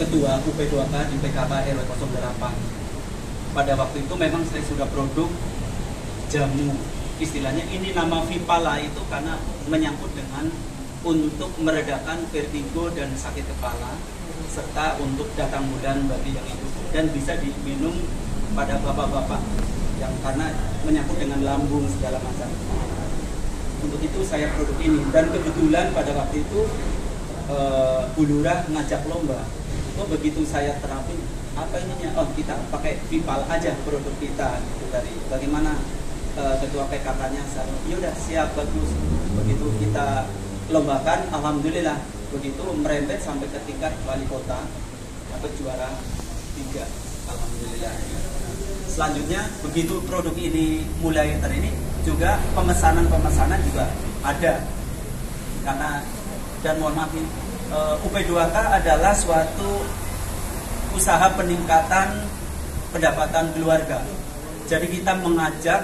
ketua UP2K di PKK RW 08. Pada waktu itu memang saya sudah produk jamu, istilahnya ini nama Vipala itu karena menyangkut dengan untuk meredakan vertigo dan sakit kepala, serta untuk datang bulan bagi yang itu, dan bisa diminum pada bapak-bapak yang karena menyangkut dengan lambung segala macam. Untuk itu saya produk ini, dan kebetulan pada waktu itu Bu Lurah ngajak lomba. Oh, begitu saya terapin, apa ininya? Oh, kita pakai Vipal aja produk kita gitu. Dari bagaimana ketua PKK-nya saya, ya udah siap, bagus. Begitu kita lombakan, alhamdulillah begitu merembet sampai ke tingkat wali kota, dapat juara 3, alhamdulillah. Selanjutnya begitu produk ini mulai terini juga pemesanan juga ada, karena dan mohon maaf, UP2K adalah suatu usaha peningkatan pendapatan keluarga. Jadi kita mengajak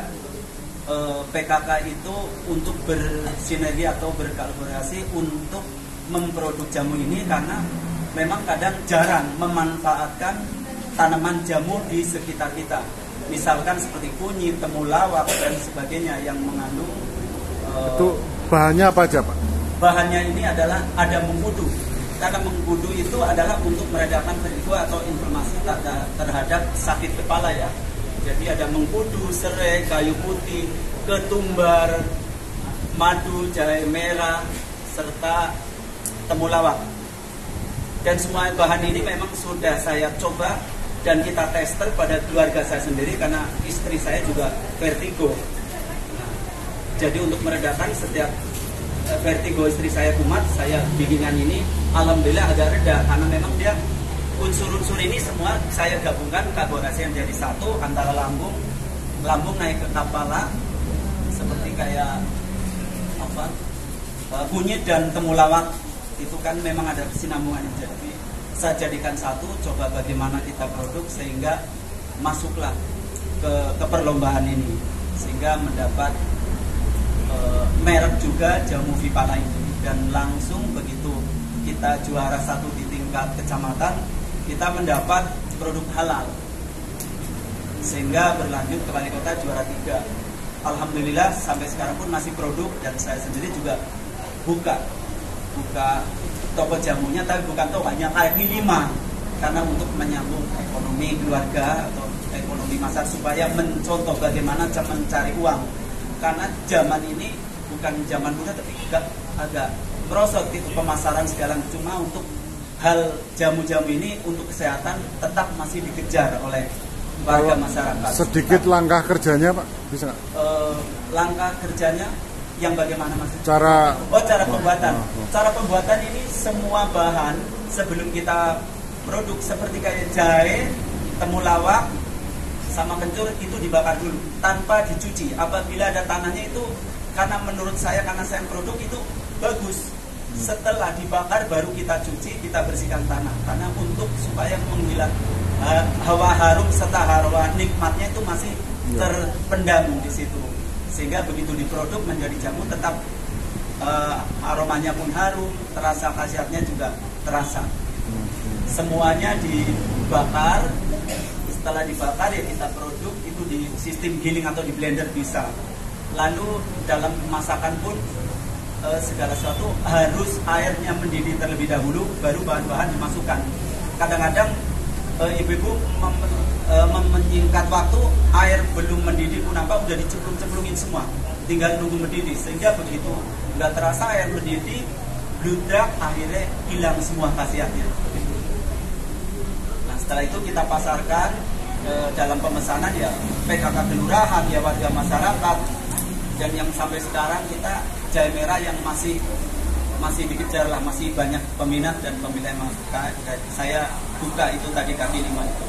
PKK itu untuk bersinergi atau berkolaborasi untuk memproduksi jamu ini, karena memang kadang jarang memanfaatkan tanaman jamu di sekitar kita. Misalkan seperti kunyit, temulawak dan sebagainya yang mengandung itu bahannya apa aja, Pak? Bahannya ini adalah ada mengkudu. Karena mengkudu itu adalah untuk meredakan vertigo atau inflamasi terhadap sakit kepala ya. Jadi ada mengkudu, serai, kayu putih, ketumbar, madu, jahe merah, serta temulawak. Dan semua bahan ini memang sudah saya coba dan kita tester pada keluarga saya sendiri, karena istri saya juga vertigo. Nah, jadi untuk meredakan setiap vertigo istri saya kumat, saya bikinan ini alhamdulillah agak reda, karena memang dia unsur-unsur ini semua saya gabungkan, kolaborasi yang jadi satu antara lambung naik ke kepala seperti kayak apa, kunyit dan temulawak itu kan memang ada kesinambungannya. Jadi saya jadikan satu, coba bagaimana kita produk sehingga masuklah ke perlombaan ini, sehingga mendapat merek juga jamu Vipala ini. Dan langsung begitu kita juara 1 di tingkat kecamatan, kita mendapat produk halal, sehingga berlanjut ke wali kota juara 3. Alhamdulillah sampai sekarang pun masih produk, dan saya sendiri juga buka toko jamunya, tapi bukan toko, hanya kaki 5, karena untuk menyambung ekonomi keluarga atau ekonomi masyarakat, supaya mencontoh bagaimana cara mencari uang. Karena zaman ini bukan zaman muda, tapi agak merosot itu pemasaran segala, cuma untuk hal jamu-jamu ini untuk kesehatan tetap masih dikejar oleh warga masyarakat. Sedikit langkah kerjanya, Pak, bisa nggak? Langkah kerjanya yang bagaimana maksudnya? Cara pembuatan. Cara pembuatan ini semua bahan sebelum kita produk seperti kayak jahe, temulawak, sama kencur itu dibakar dulu tanpa dicuci. Apabila ada tanahnya itu, karena menurut saya, karena saya produk itu bagus, setelah dibakar baru kita cuci, kita bersihkan tanah, karena untuk supaya menghilang hawa harum serta hawa nikmatnya itu masih terpendam di situ, sehingga begitu diproduk menjadi jamu tetap aromanya pun harum, terasa khasiatnya juga terasa. Semuanya dibakar. Setelah dibakar ya kita produk itu di sistem giling atau di blender bisa. Lalu dalam masakan pun segala sesuatu harus airnya mendidih terlebih dahulu, baru bahan-bahan dimasukkan. Kadang-kadang ibu-ibu menyingkat waktu, air belum mendidih pun nampak udah dicemplung-cemplungin semua, tinggal nunggu mendidih, sehingga begitu nggak terasa air mendidih, bludak, akhirnya hilang semua khasiatnya. Nah setelah itu kita pasarkan dalam pemesanan ya PKK kelurahan, ya warga masyarakat, dan yang sampai sekarang kita jahe merah yang masih dikejar lah, masih banyak peminat dan pemilih. Maka saya buka itu tadi kaki 5 itu.